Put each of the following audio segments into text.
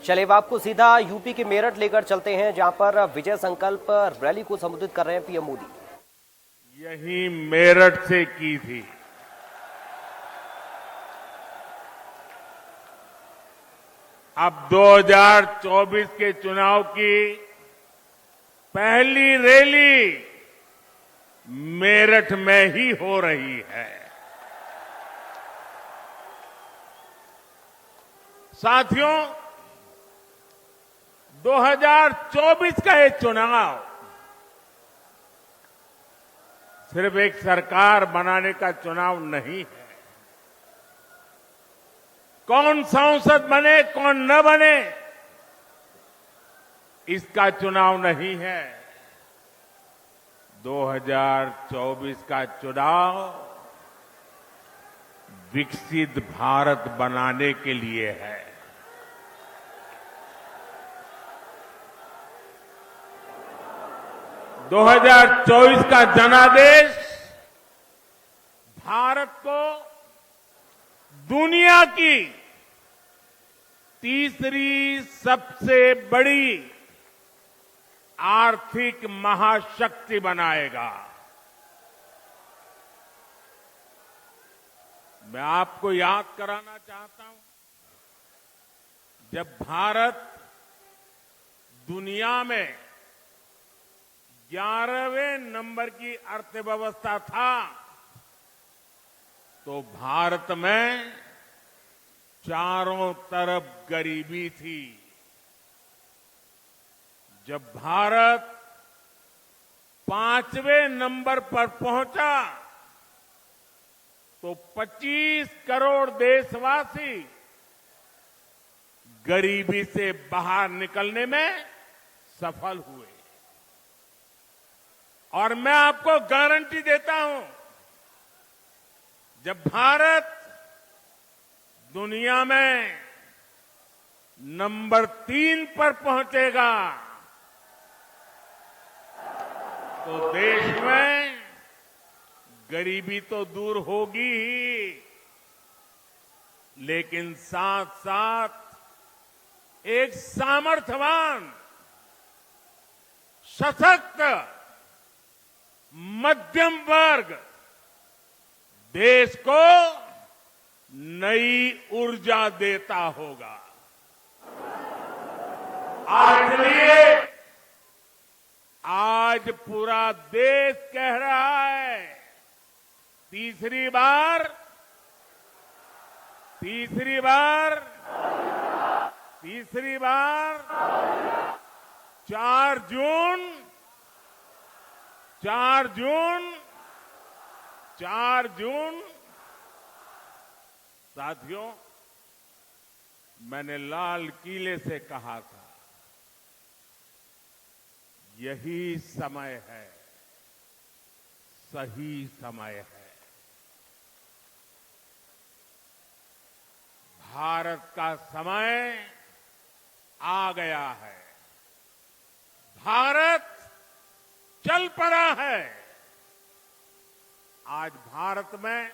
चलिए अब आपको सीधा यूपी के मेरठ लेकर चलते हैं, जहां पर विजय संकल्प रैली को संबोधित कर रहे हैं पीएम मोदी। यही मेरठ से की थी। अब 2024 के चुनाव की पहली रैली मेरठ में ही हो रही है। साथियों, 2024 का ये चुनाव सिर्फ एक सरकार बनाने का चुनाव नहीं है। कौन सांसद बने कौन न बने इसका चुनाव नहीं है। 2024 का चुनाव विकसित भारत बनाने के लिए है। दो 2024 का जनादेश भारत को दुनिया की तीसरी सबसे बड़ी आर्थिक महाशक्ति बनाएगा। मैं आपको याद कराना चाहता हूं, जब भारत दुनिया में 11वें नंबर की अर्थव्यवस्था था, तो भारत में चारों तरफ गरीबी थी। जब भारत 5वें नंबर पर पहुंचा, तो 25 करोड़ देशवासी गरीबी से बाहर निकलने में सफल हुए। और मैं आपको गारंटी देता हूं, जब भारत दुनिया में नंबर 3 पर पहुंचेगा, तो देश में गरीबी तो दूर होगी ही, लेकिन साथ साथ एक सामर्थ्यवान, सशक्त मध्यम वर्ग देश को नई ऊर्जा देता होगा। आज पूरा देश कह रहा है, तीसरी बार 4 जून। साथियों, मैंने लाल किले से कहा था, यही समय है, सही समय है। भारत का समय आ गया है। भारत चल पड़ा है। आज भारत में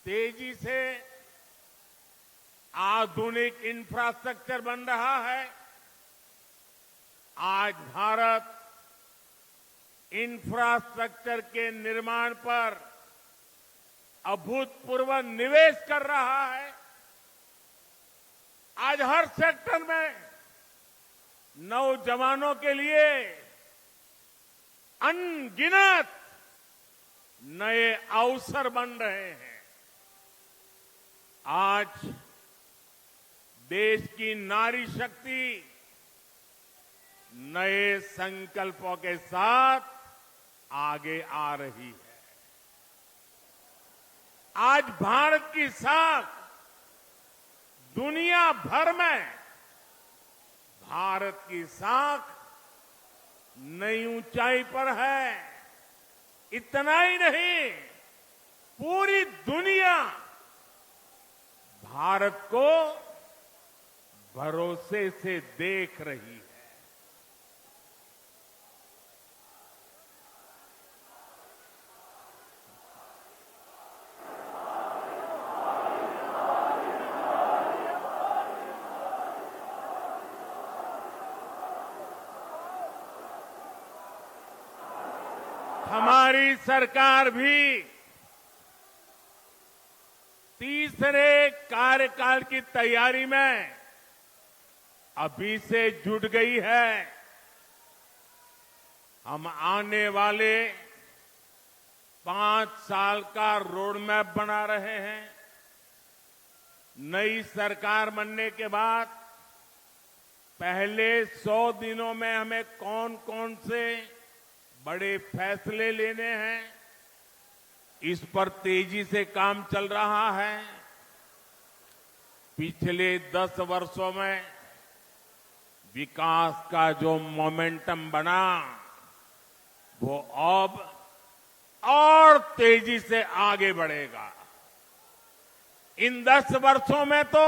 तेजी से आधुनिक इंफ्रास्ट्रक्चर बन रहा है। आज भारत इंफ्रास्ट्रक्चर के निर्माण पर अभूतपूर्व निवेश कर रहा है। आज हर सेक्टर में नौजवानों के लिए अनगिनत नए अवसर बन रहे हैं। आज देश की नारी शक्ति नए संकल्पों के साथ आगे आ रही है। आज भारत की साख दुनिया भर में, भारत की साख नई ऊंचाई पर है। इतना ही नहीं, पूरी दुनिया भारत को भरोसे से देख रही है। हमारी सरकार भी तीसरे कार्यकाल की तैयारी में अभी से जुट गई है। हम आने वाले 5 साल का रोड मैप बना रहे हैं। नई सरकार बनने के बाद पहले 100 दिनों में हमें कौन कौन से बड़े फैसले लेने हैं, इस पर तेजी से काम चल रहा है। पिछले 10 वर्षों में विकास का जो मोमेंटम बना वो अब और तेजी से आगे बढ़ेगा। इन 10 वर्षों में तो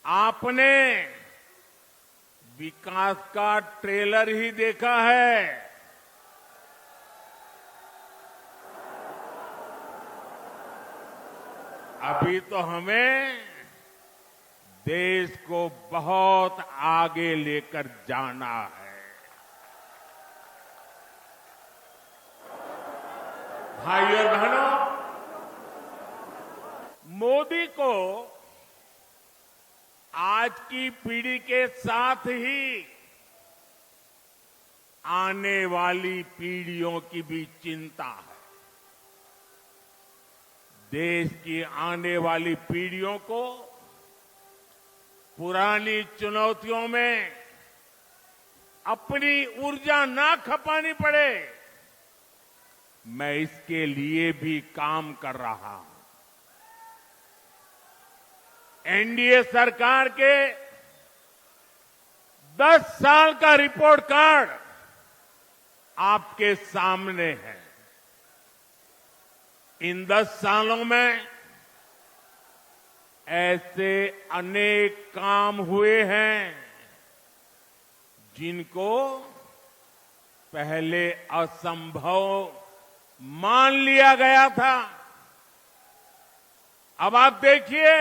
आपने विकास का ट्रेलर ही देखा है। अभी तो हमें देश को बहुत आगे लेकर जाना है। भाइयों और बहनों, मोदी को आज की पीढ़ी के साथ ही आने वाली पीढ़ियों की भी चिंता है। देश की आने वाली पीढ़ियों को पुरानी चुनौतियों में अपनी ऊर्जा ना खपानी पड़े, मैं इसके लिए भी काम कर रहा हूं। एनडीए सरकार के 10 साल का रिपोर्ट कार्ड आपके सामने है। इन 10 सालों में ऐसे अनेक काम हुए हैं जिनको पहले असंभव मान लिया गया था। अब आप देखिए,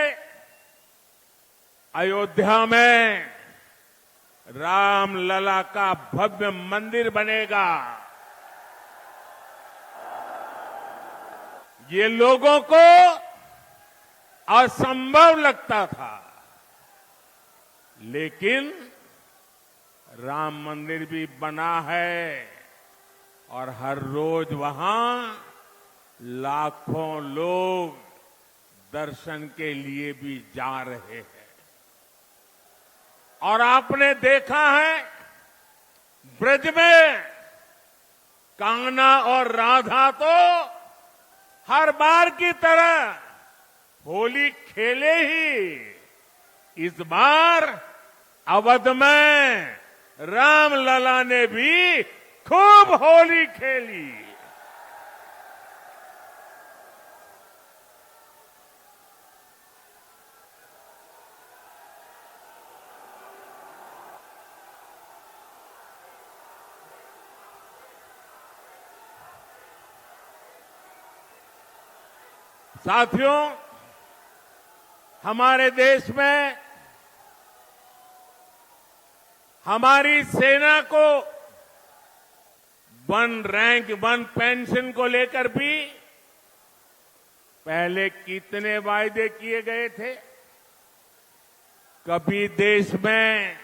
अयोध्या में रामलला का भव्य मंदिर बनेगा। ये लोगों को असंभव लगता था, लेकिन राम मंदिर भी बना है और हर रोज वहां लाखों लोग दर्शन के लिए भी जा रहे हैं। और आपने देखा है, ब्रज में कान्हा और राधा तो हर बार की तरह होली खेले ही। इस बार अवध में रामलला ने भी खूब होली खेली। साथियों, हमारे देश में हमारी सेना को 1 रैंक 1 पेंशन को लेकर भी पहले कितने वायदे किए गए थे। कभी देश में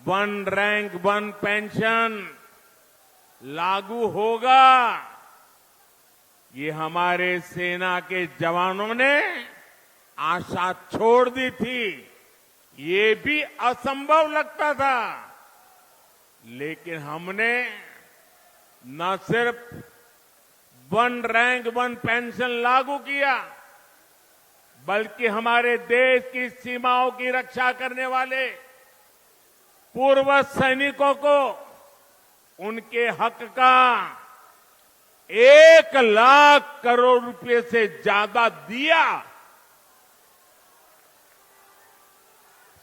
1 रैंक 1 पेंशन लागू होगा, ये हमारे सेना के जवानों ने आशा छोड़ दी थी। ये भी असंभव लगता था, लेकिन हमने न सिर्फ 1 रैंक 1 पेंशन लागू किया, बल्कि हमारे देश की सीमाओं की रक्षा करने वाले पूर्व सैनिकों को उनके हक का 1 लाख करोड़ रुपए से ज्यादा दिया।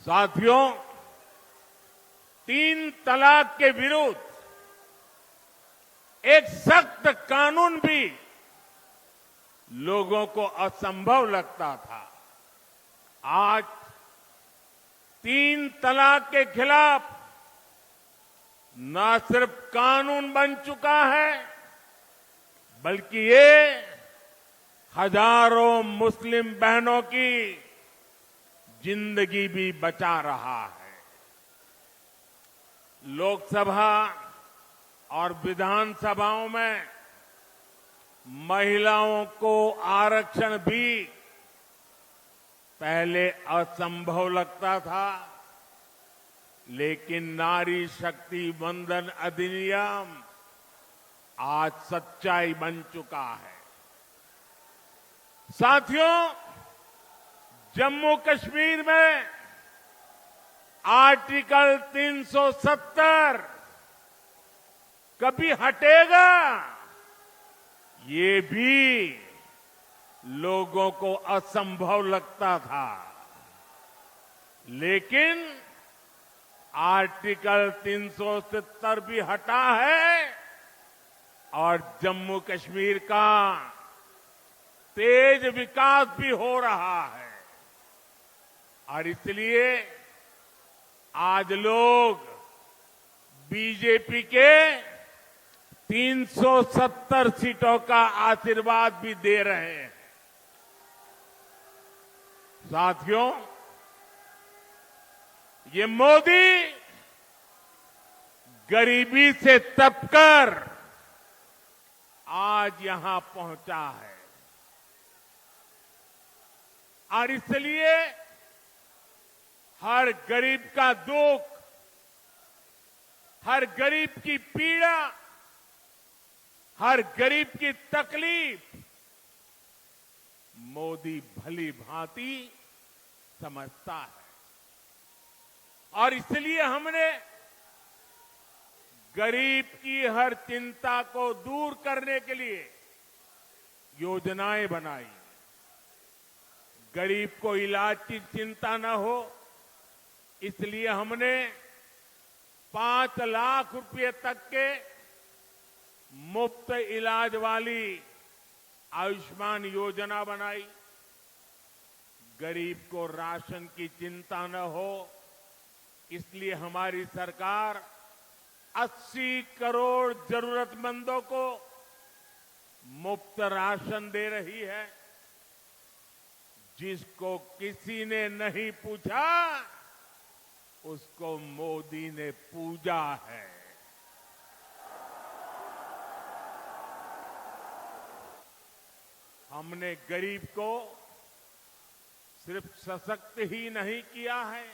साथियों, 3 तलाक के विरुद्ध एक सख्त कानून भी लोगों को असंभव लगता था। आज 3 तलाक के खिलाफ न सिर्फ कानून बन चुका है, बल्कि ये हजारों मुस्लिम बहनों की जिंदगी भी बचा रहा है। लोकसभा और विधानसभाओं में महिलाओं को आरक्षण भी पहले असंभव लगता था, लेकिन नारी शक्ति वंदन अधिनियम आज सच्चाई बन चुका है। साथियों, जम्मू कश्मीर में आर्टिकल 370 कभी हटेगा, ये भी लोगों को असंभव लगता था, लेकिन आर्टिकल 370 भी हटा है और जम्मू कश्मीर का तेज विकास भी हो रहा है। और इसलिए आज लोग बीजेपी के 370 सीटों का आशीर्वाद भी दे रहे हैं। साथियों, ये मोदी गरीबी से तपकर आज यहां पहुंचा है और इसलिए हर गरीब का दुख, हर गरीब की पीड़ा, हर गरीब की तकलीफ मोदी भली भांति समझता है। और इसलिए हमने गरीब की हर चिंता को दूर करने के लिए योजनाएं बनाई। गरीब को इलाज की चिंता न हो, इसलिए हमने 5 लाख रुपए तक के मुफ्त इलाज वाली आयुष्मान योजना बनाई। गरीब को राशन की चिंता न हो, इसलिए हमारी सरकार 80 करोड़ जरूरतमंदों को मुफ्त राशन दे रही है। जिसको किसी ने नहीं पूछा, उसको मोदी ने पूजा है। हमने गरीब को सिर्फ सशक्त ही नहीं किया है,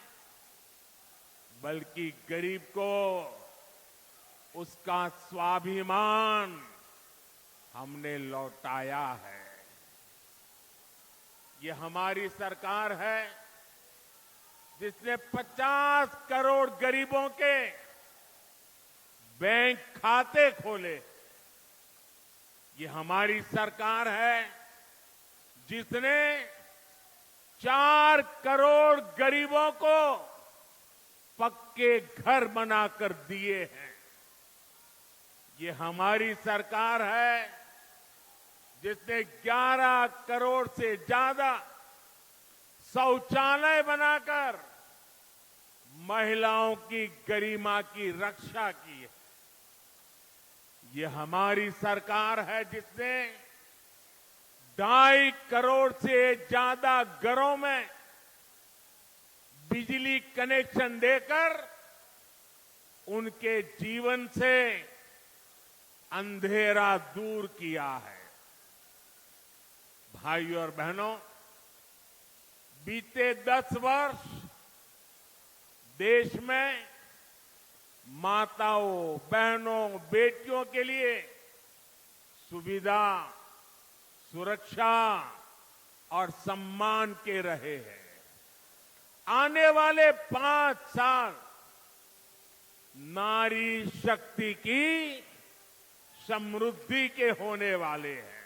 बल्कि गरीब को उसका स्वाभिमान हमने लौटाया है। ये हमारी सरकार है जिसने 50 करोड़ गरीबों के बैंक खाते खोले। ये हमारी सरकार है जिसने 4 करोड़ गरीबों को पक्के घर बनाकर दिए हैं। ये हमारी सरकार है जिसने 11 करोड़ से ज्यादा शौचालय बनाकर महिलाओं की गरिमा की रक्षा की है। ये हमारी सरकार है जिसने 2.5 करोड़ से ज्यादा घरों में बिजली कनेक्शन देकर उनके जीवन से अंधेरा दूर किया है। भाइयों और बहनों, बीते 10 वर्ष देश में माताओं, बहनों, बेटियों के लिए सुविधा, सुरक्षा और सम्मान के रहे हैं। आने वाले 5 साल नारी शक्ति की समृद्धि के होने वाले हैं।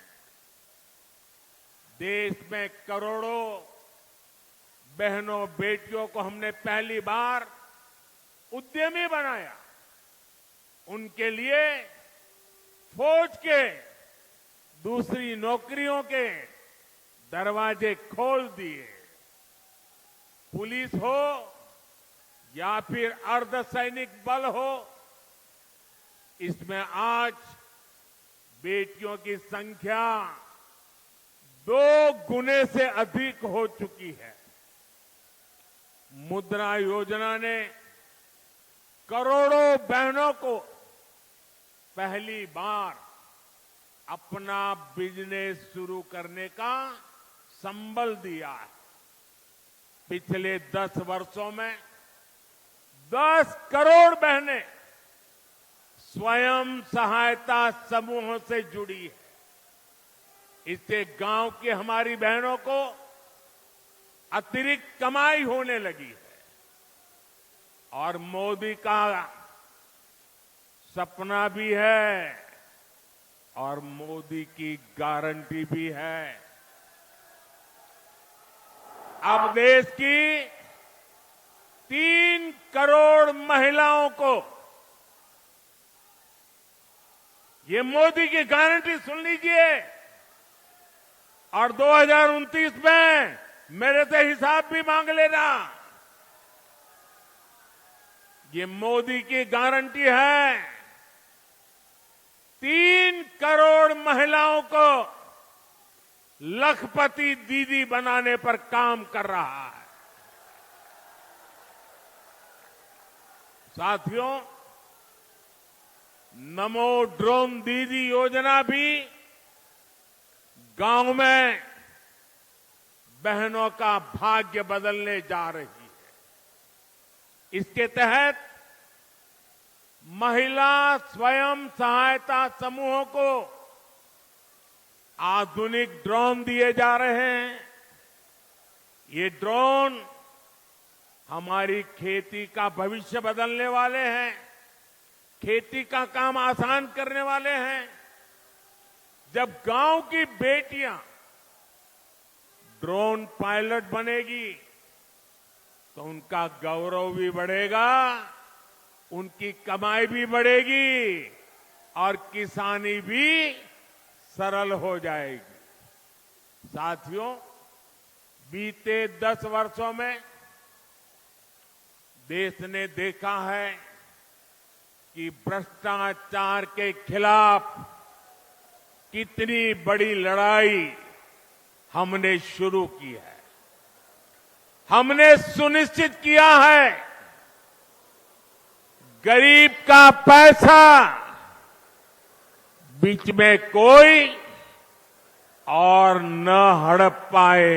देश में करोड़ों बहनों, बेटियों को हमने पहली बार उद्यमी बनाया। उनके लिए फौज के दूसरी नौकरियों के दरवाजे खोल दिए। पुलिस हो या फिर अर्धसैनिक बल हो, इसमें आज बेटियों की संख्या 2 गुने से अधिक हो चुकी है। मुद्रा योजना ने करोड़ों बहनों को पहली बार अपना बिजनेस शुरू करने का संबल दिया है। पिछले 10 वर्षों में 10 करोड़ बहनें स्वयं सहायता समूहों से जुड़ी है। इससे गांव की हमारी बहनों को अतिरिक्त कमाई होने लगी है और मोदी का सपना भी है और मोदी की गारंटी भी है। अब देश की 3 करोड़ महिलाओं को ये मोदी की गारंटी सुन लीजिए और 2029 में मेरे से हिसाब भी मांग लेना। ये मोदी की गारंटी है। 3 करोड़ महिलाओं को लखपति दीदी बनाने पर काम कर रहा है। साथियों, नमो ड्रोन दीदी योजना भी गांव में बहनों का भाग्य बदलने जा रही है। इसके तहत महिला स्वयं सहायता समूहों को आधुनिक ड्रोन दिए जा रहे हैं। ये ड्रोन हमारी खेती का भविष्य बदलने वाले हैं, खेती का काम आसान करने वाले हैं। जब गांव की बेटियां ड्रोन पायलट बनेगी तो उनका गौरव भी बढ़ेगा, उनकी कमाई भी बढ़ेगी और किसानी भी सरल हो जाएगी। साथियों, बीते 10 वर्षों में देश ने देखा है कि भ्रष्टाचार के खिलाफ कितनी बड़ी लड़ाई हमने शुरू की है। हमने सुनिश्चित किया है गरीब का पैसा बीच में कोई और न हड़प पाए।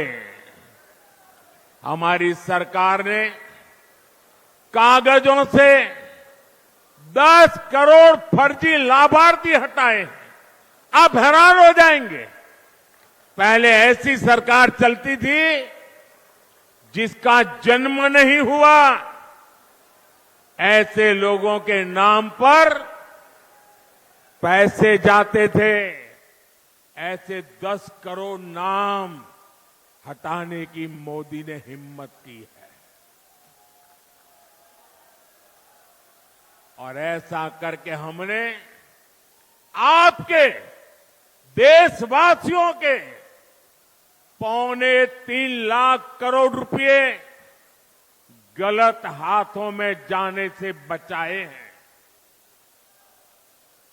हमारी सरकार ने कागजों से 10 करोड़ फर्जी लाभार्थी हटाए हैं। आप हैरान हो जाएंगे, पहले ऐसी सरकार चलती थी जिसका जन्म नहीं हुआ, ऐसे लोगों के नाम पर पैसे जाते थे। ऐसे 10 करोड़ नाम हटाने की मोदी ने हिम्मत की है और ऐसा करके हमने आपके देशवासियों के 3.25 लाख करोड़ रुपए गलत हाथों में जाने से बचाए हैं।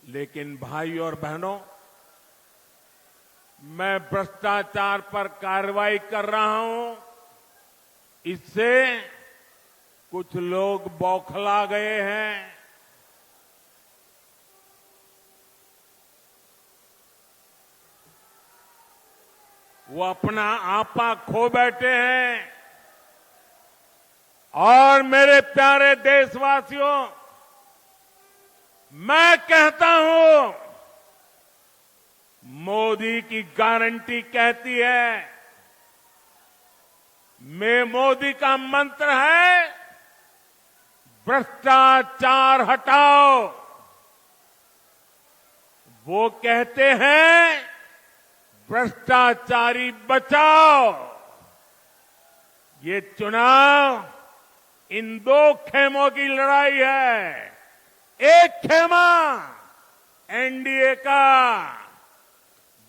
लेकिन भाई और बहनों, मैं भ्रष्टाचार पर कार्रवाई कर रहा हूं, इससे कुछ लोग बौखला गए हैं। वो अपना आपा खो बैठे हैं और मेरे प्यारे देशवासियों, मैं कहता हूं, मोदी की गारंटी कहती है, मोदी का मंत्र है भ्रष्टाचार हटाओ। वो कहते हैं भ्रष्टाचारी बचाओ। ये चुनाव इन 2 खेमों की लड़ाई है। एक खेमा एनडीए का,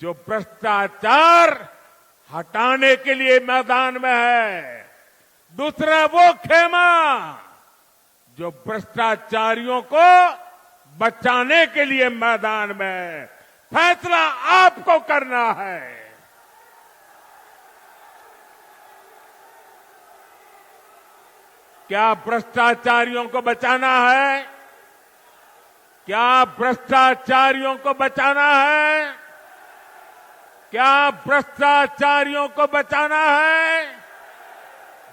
जो भ्रष्टाचार हटाने के लिए मैदान में है। दूसरा वो खेमा जो भ्रष्टाचारियों को बचाने के लिए मैदान में फैसला आपको करना है। क्या भ्रष्टाचारियों को बचाना है? क्या भ्रष्टाचारियों को बचाना है? क्या भ्रष्टाचारियों को बचाना है?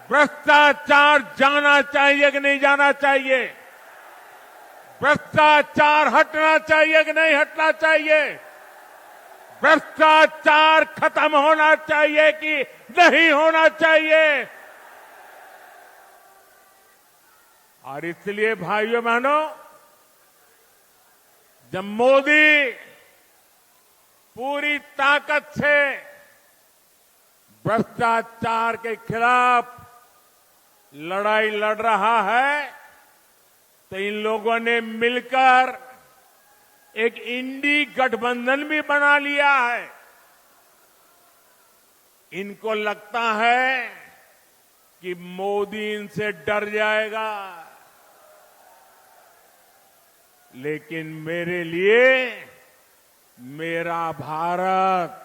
भ्रष्टाचार जाना चाहिए कि नहीं जाना चाहिए? भ्रष्टाचार हटना चाहिए कि नहीं हटना चाहिए? भ्रष्टाचार खत्म होना चाहिए कि नहीं होना चाहिए? और इसलिए भाइयों बहनों, जब मोदी पूरी ताकत से भ्रष्टाचार के खिलाफ लड़ाई लड़ रहा है, तो इन लोगों ने मिलकर एक इंडी गठबंधन भी बना लिया है। इनको लगता है कि मोदी इनसे डर जाएगा, लेकिन मेरे लिए मेरा भारत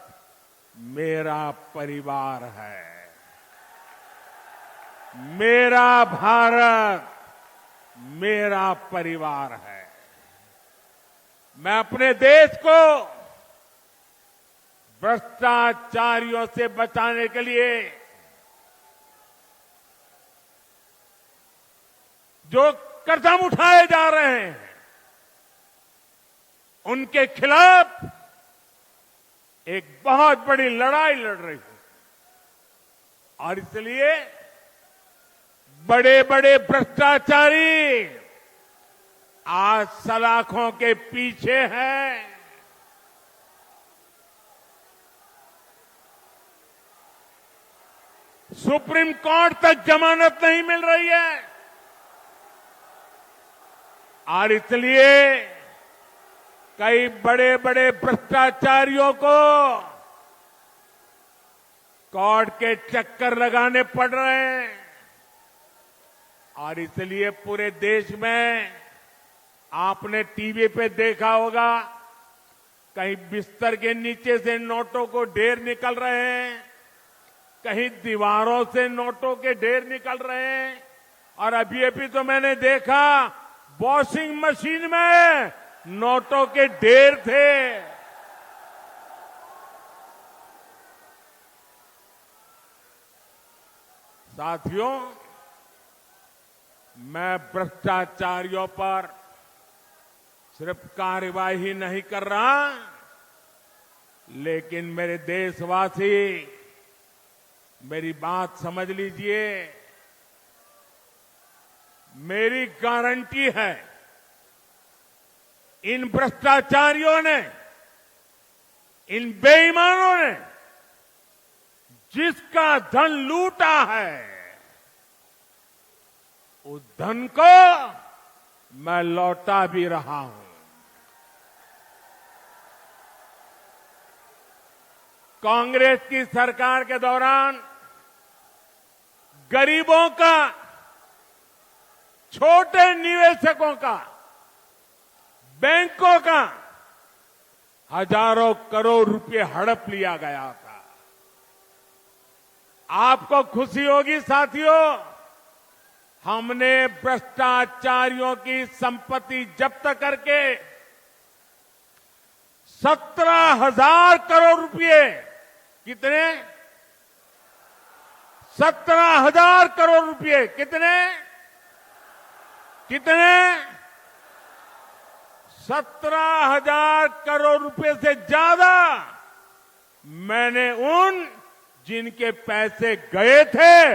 मेरा परिवार है। मेरा भारत मेरा परिवार है। मैं अपने देश को भ्रष्टाचारियों से बचाने के लिए जो कदम उठाए जा रहे हैं, उनके खिलाफ एक बहुत बड़ी लड़ाई लड़ रही हूं। और इसलिए बड़े बड़े भ्रष्टाचारी आज सलाखों के पीछे हैं। सुप्रीम कोर्ट तक जमानत नहीं मिल रही है, और इसलिए कई बड़े बड़े भ्रष्टाचारियों को कोर्ट के चक्कर लगाने पड़ रहे हैं। और इसलिए पूरे देश में आपने टीवी पे देखा होगा, कहीं बिस्तर के नीचे से नोटों को ढेर निकल रहे हैं, कहीं दीवारों से नोटों के ढेर निकल रहे हैं, और अभी तो मैंने देखा वॉशिंग मशीन में नोटों के ढेर थे। साथियों, मैं भ्रष्टाचारियों पर सिर्फ कार्यवाही नहीं कर रहा, लेकिन मेरे देशवासी मेरी बात समझ लीजिए। मेरी गारंटी है, इन भ्रष्टाचारियों ने, इन बेईमानों ने जिसका धन लूटा है, उस धन को मैं लौटा भी रहा हूं। कांग्रेस की सरकार के दौरान गरीबों का, छोटे निवेशकों का, बैंकों का हजारों करोड़ रुपए हड़प लिया गया था। आपको खुशी होगी साथियों, हमने भ्रष्टाचारियों की संपत्ति जब्त करके 17,000 करोड़ रुपए, कितने? 17,000 करोड़ रुपए। कितने? 17,000 करोड़ रुपए से ज्यादा मैंने उन जिनके पैसे गए थे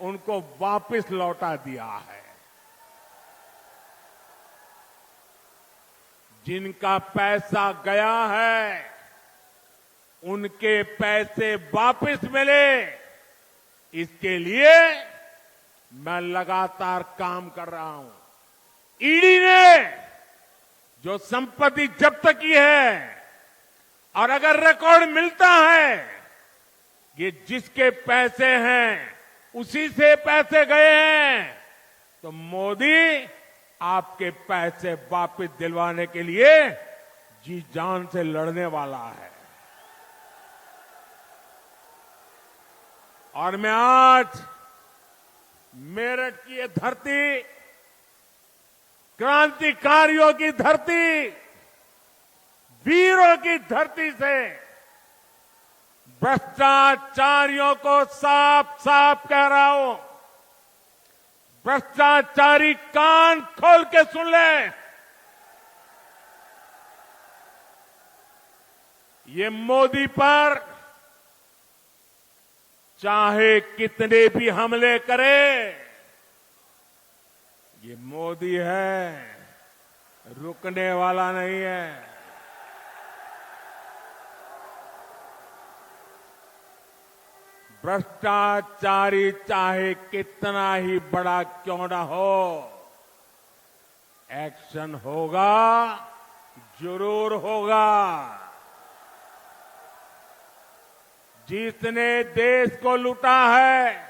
उनको वापस लौटा दिया है। जिनका पैसा गया है उनके पैसे वापस मिले, इसके लिए मैं लगातार काम कर रहा हूं। ईडी ने जो संपत्ति जब्त की है, और अगर रिकॉर्ड मिलता है कि जिसके पैसे हैं उसी से पैसे गए हैं, तो मोदी आपके पैसे वापस दिलवाने के लिए जी जान से लड़ने वाला है। और मैं आज मेरठ की ये धरती, क्रांतिकारियों की धरती, वीरों की धरती से भ्रष्टाचारियों को साफ साफ कह रहा हूं, भ्रष्टाचारी कान खोल के सुन ले। ये मोदी पर चाहे कितने भी हमले करे, ये मोदी है, रुकने वाला नहीं है। भ्रष्टाचारी चाहे कितना ही बड़ा क्यों ना हो, एक्शन होगा, जरूर होगा। जिसने देश को लूटा है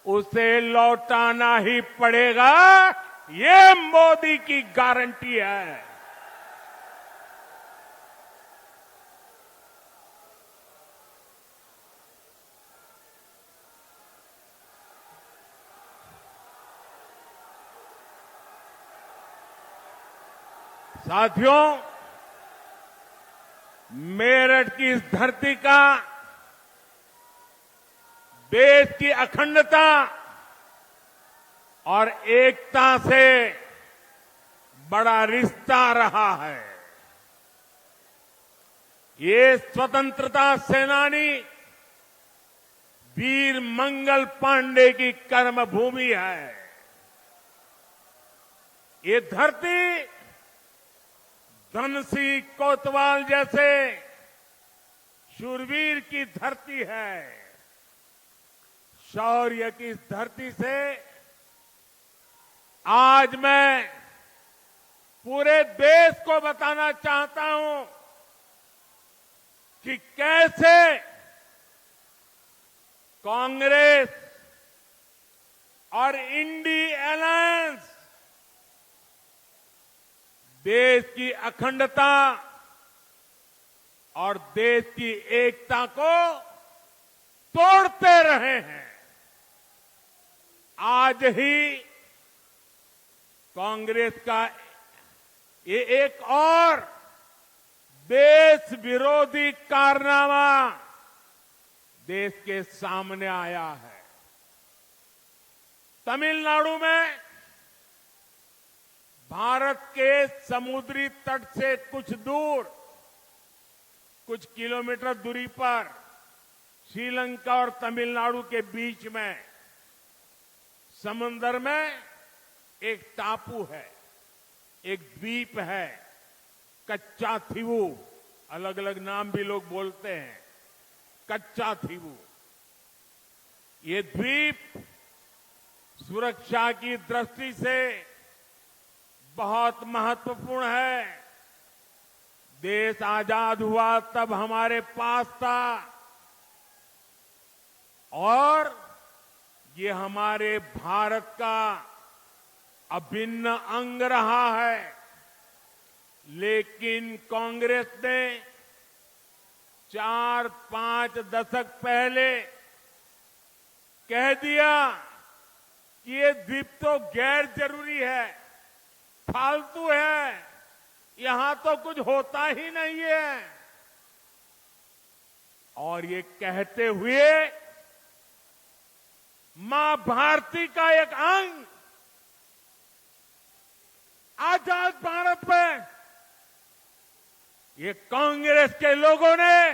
उसे लौटाना ही पड़ेगा, ये मोदी की गारंटी है। साथियों, मेरठ की इस धरती का देश की अखंडता और एकता से बड़ा रिश्ता रहा है। ये स्वतंत्रता सेनानी वीर मंगल पांडे की कर्मभूमि है। ये धरती धनसिंह कोतवाल जैसे शूरवीर की धरती है। शौर्य की इस धरती से आज मैं पूरे देश को बताना चाहता हूं कि कैसे कांग्रेस और इंडी अलायंस देश की अखंडता और देश की एकता को तोड़ते रहे हैं। आज ही कांग्रेस का ये एक और देश विरोधी कारनामा देश के सामने आया है। तमिलनाडु में भारत के समुद्री तट से कुछ दूर, कुछ किलोमीटर दूरी पर श्रीलंका और तमिलनाडु के बीच में समुद्र में एक टापू है, एक द्वीप है, कच्चा थीवू, अलग अलग नाम भी लोग बोलते हैं, कच्चा थीवू। ये द्वीप सुरक्षा की दृष्टि से बहुत महत्वपूर्ण है। देश आजाद हुआ तब हमारे पास था और ये हमारे भारत का अभिन्न अंग रहा है। लेकिन कांग्रेस ने 4-5 दशक पहले कह दिया कि ये द्वीप तो गैर जरूरी है, फालतू है, यहां तो कुछ होता ही नहीं है। और ये कहते हुए मां भारती का एक अंग आजाद भारत में ये कांग्रेस के लोगों ने,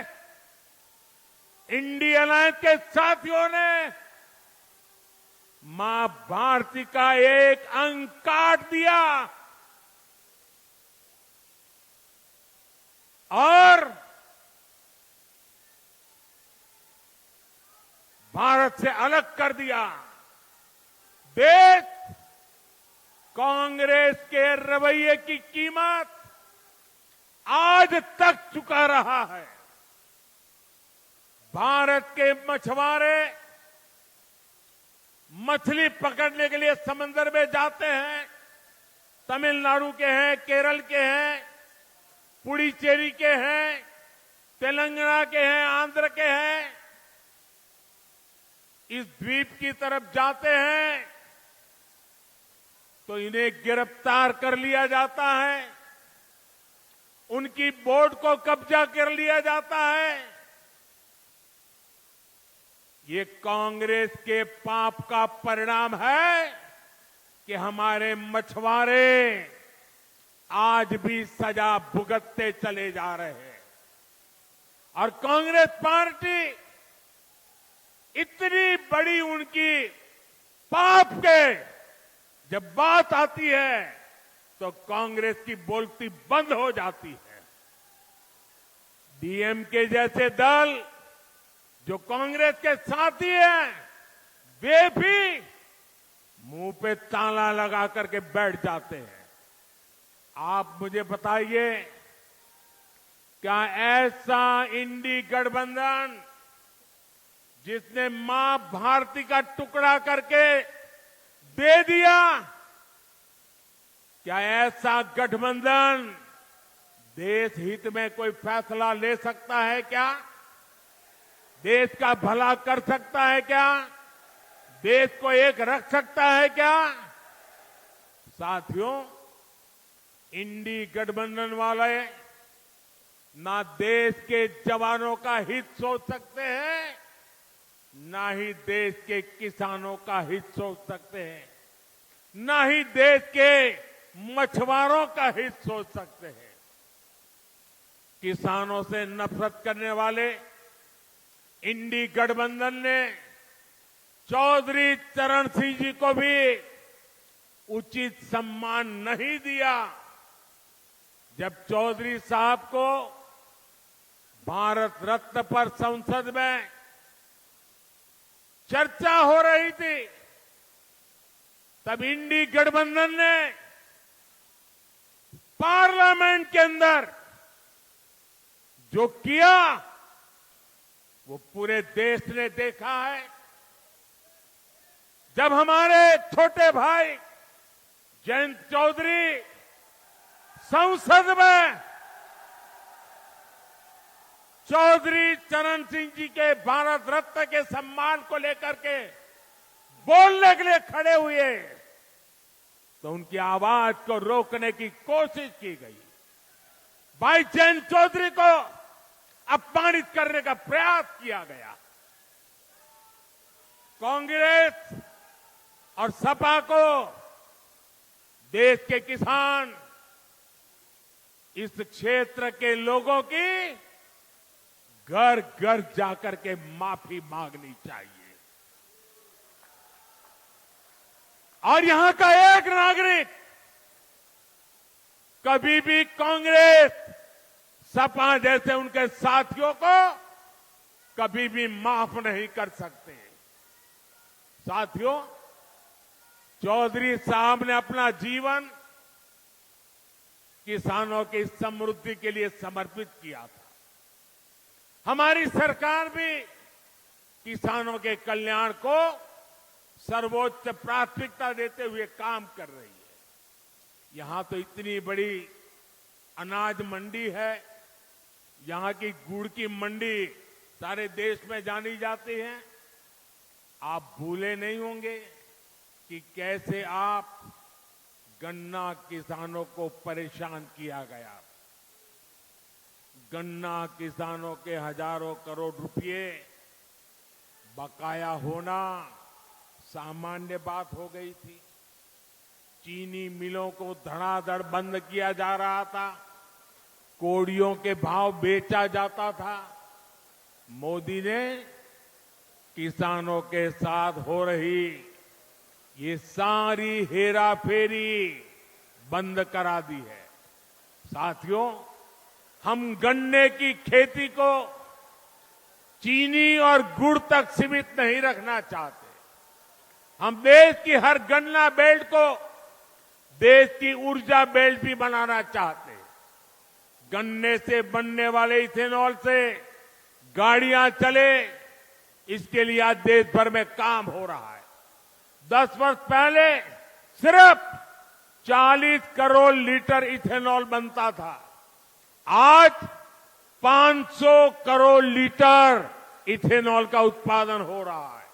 इंडिया अलायंस के साथियों ने मां भारती का एक अंग काट दिया और भारत से अलग कर दिया। देश कांग्रेस के रवैये की कीमत आज तक चुका रहा है। भारत के मछुआरे मछली पकड़ने के लिए समंदर में जाते हैं, तमिलनाडु के हैं, केरल के हैं, पुडुचेरी के हैं, तेलंगाना के हैं, आंध्र के हैं, इस द्वीप की तरफ जाते हैं तो इन्हें गिरफ्तार कर लिया जाता है, उनकी बोट को कब्जा कर लिया जाता है। ये कांग्रेस के पाप का परिणाम है कि हमारे मछुआरे आज भी सजा भुगतते चले जा रहे हैं। और कांग्रेस पार्टी इतनी बड़ी उनकी पाप के जब बात आती है तो कांग्रेस की बोलती बंद हो जाती है। डीएमके जैसे दल जो कांग्रेस के साथी हैं, वे भी मुंह पे ताला लगा करके बैठ जाते हैं। आप मुझे बताइए, क्या ऐसा इंडी गठबंधन जिसने मां भारती का टुकड़ा करके दे दिया, क्या ऐसा गठबंधन देश हित में कोई फैसला ले सकता है क्या? देश का भला कर सकता है क्या? देश को एक रख सकता है क्या? साथियों, इंडी गठबंधन वाले ना देश के जवानों का हित सोच सकते हैं, ना ही देश के किसानों का हित सोच सकते हैं, ना ही देश के मछुआरों का हित सोच सकते हैं। किसानों से नफरत करने वाले इंडी गठबंधन ने चौधरी चरण सिंह जी को भी उचित सम्मान नहीं दिया। जब चौधरी साहब को भारत रत्न पर संसद में चर्चा हो रही थी, तब इंडी गठबंधन ने पार्लियामेंट के अंदर जो किया वो पूरे देश ने देखा है। जब हमारे छोटे भाई जयंत चौधरी संसद में चौधरी चरण सिंह जी के भारत रत्न के सम्मान को लेकर के बोलने के लिए खड़े हुए तो उनकी आवाज को रोकने की कोशिश की गई। भाई जयंत चौधरी को अपमानित करने का प्रयास किया गया। कांग्रेस और सपा को देश के किसान, इस क्षेत्र के लोगों की घर घर जाकर के माफी मांगनी चाहिए। और यहां का एक नागरिक कभी भी कांग्रेस, सपा जैसे उनके साथियों को कभी भी माफ नहीं कर सकते। साथियों, चौधरी साहब ने अपना जीवन किसानों की समृद्धि के लिए समर्पित किया था। हमारी सरकार भी किसानों के कल्याण को सर्वोच्च प्राथमिकता देते हुए काम कर रही है। यहां तो इतनी बड़ी अनाज मंडी है, यहां की गुड़ की मंडी सारे देश में जानी जाती है। आप भूले नहीं होंगे कि कैसे आप गन्ना किसानों को परेशान किया गया। गन्ना किसानों के हजारों करोड़ रुपए बकाया होना सामान्य बात हो गई थी। चीनी मिलों को धड़ाधड़ बंद किया जा रहा था, कोड़ियों के भाव बेचा जाता था। मोदी ने किसानों के साथ हो रही ये सारी हेराफेरी बंद करा दी है। साथियों, हम गन्ने की खेती को चीनी और गुड़ तक सीमित नहीं रखना चाहते। हम देश की हर गन्ना बेल्ट को देश की ऊर्जा बेल्ट भी बनाना चाहते। गन्ने से बनने वाले इथेनॉल से गाड़ियां चले, इसके लिए आज देश भर में काम हो रहा है। 10 वर्ष पहले सिर्फ 40 करोड़ लीटर इथेनॉल बनता था। आज 500 करोड़ लीटर इथेनॉल का उत्पादन हो रहा है।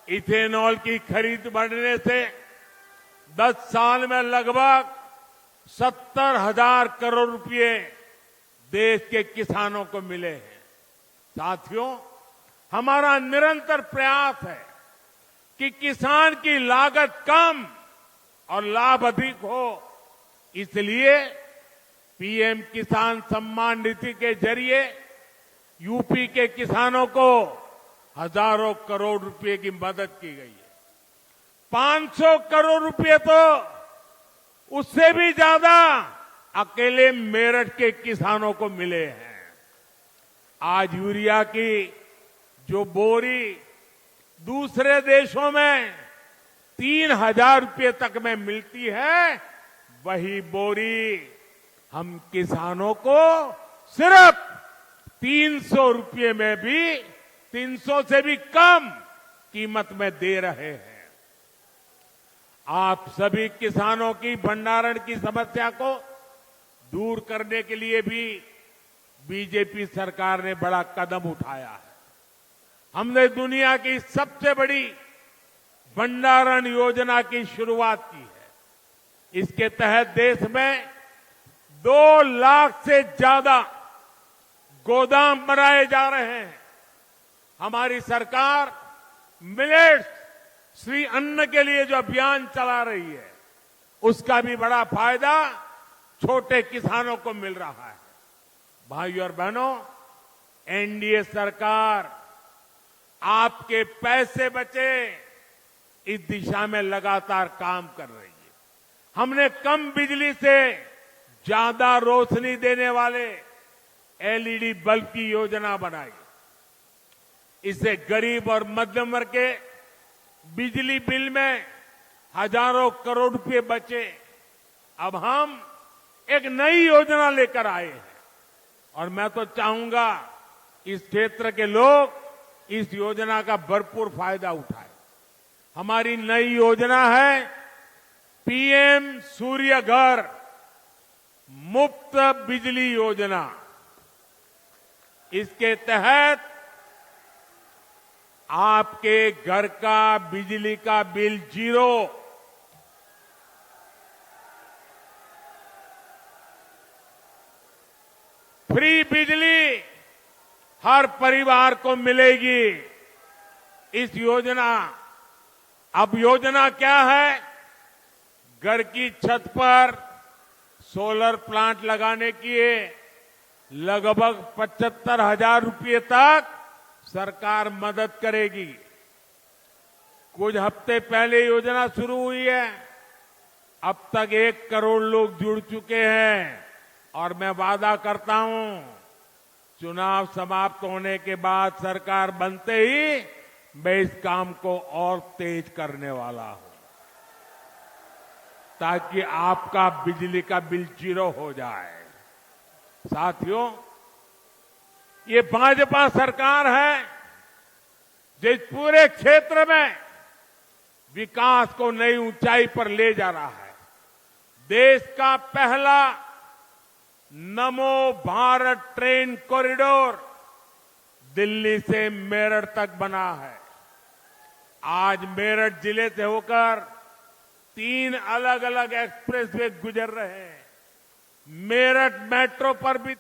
इथेनॉल की खरीद बढ़ने से 10 साल में लगभग 70,000 करोड़ रुपए देश के किसानों को मिले हैं। साथियों, हमारा निरंतर प्रयास है कि किसान की लागत कम और लाभ अधिक हो। इसलिए पीएम किसान सम्मान निधि के जरिए यूपी के किसानों को हजारों करोड़ रुपए की मदद की गई है। 500 करोड़ रुपए तो उससे भी ज्यादा अकेले मेरठ के किसानों को मिले हैं। आज यूरिया की जो बोरी दूसरे देशों में 3,000 रुपए तक में मिलती है, वही बोरी हम किसानों को सिर्फ 300 रुपए में भी 300 से भी कम कीमत में दे रहे हैं। आप सभी किसानों की भंडारण की समस्या को दूर करने के लिए भी बीजेपी सरकार ने बड़ा कदम उठाया है। हमने दुनिया की सबसे बड़ी भंडारण योजना की शुरुआत की है। इसके तहत देश में 2 लाख से ज्यादा गोदाम बनाए जा रहे हैं। हमारी सरकार मिलेट्स श्री अन्न के लिए जो अभियान चला रही है, उसका भी बड़ा फायदा छोटे किसानों को मिल रहा है। भाइयों और बहनों, एनडीए सरकार आपके पैसे बचे इस दिशा में लगातार काम कर रही है। हमने कम बिजली से ज्यादा रोशनी देने वाले एलईडी बल्ब की योजना बनाई। इससे गरीब और मध्यम वर्ग के बिजली बिल में हजारों करोड़ रुपए बचे। अब हम एक नई योजना लेकर आए हैं और मैं तो चाहूंगा इस क्षेत्र के लोग इस योजना का भरपूर फायदा उठाएं। हमारी नई योजना है पीएम सूर्य घर मुफ्त बिजली योजना। इसके तहत आपके घर का बिजली का बिल 0, फ्री बिजली हर परिवार को मिलेगी। इस योजना अब योजना क्या है? घर की छत पर सोलर प्लांट लगाने की लगभग 75,000 रुपये तक सरकार मदद करेगी। कुछ हफ्ते पहले योजना शुरू हुई है। अब तक 1 करोड़ लोग जुड़ चुके हैं और मैं वादा करता हूं चुनाव समाप्त होने के बाद सरकार बनते ही मैं इस काम को और तेज करने वाला हूं ताकि आपका बिजली का बिल 0 हो जाए। साथियों, ये भाजपा सरकार है जो इस पूरे क्षेत्र में विकास को नई ऊंचाई पर ले जा रहा है। देश का पहला नमो भारत ट्रेन कॉरिडोर दिल्ली से मेरठ तक बना है। आज मेरठ जिले से होकर 3 अलग अलग एक्सप्रेसवे गुजर रहे हैं। मेरठ मेट्रो पर भी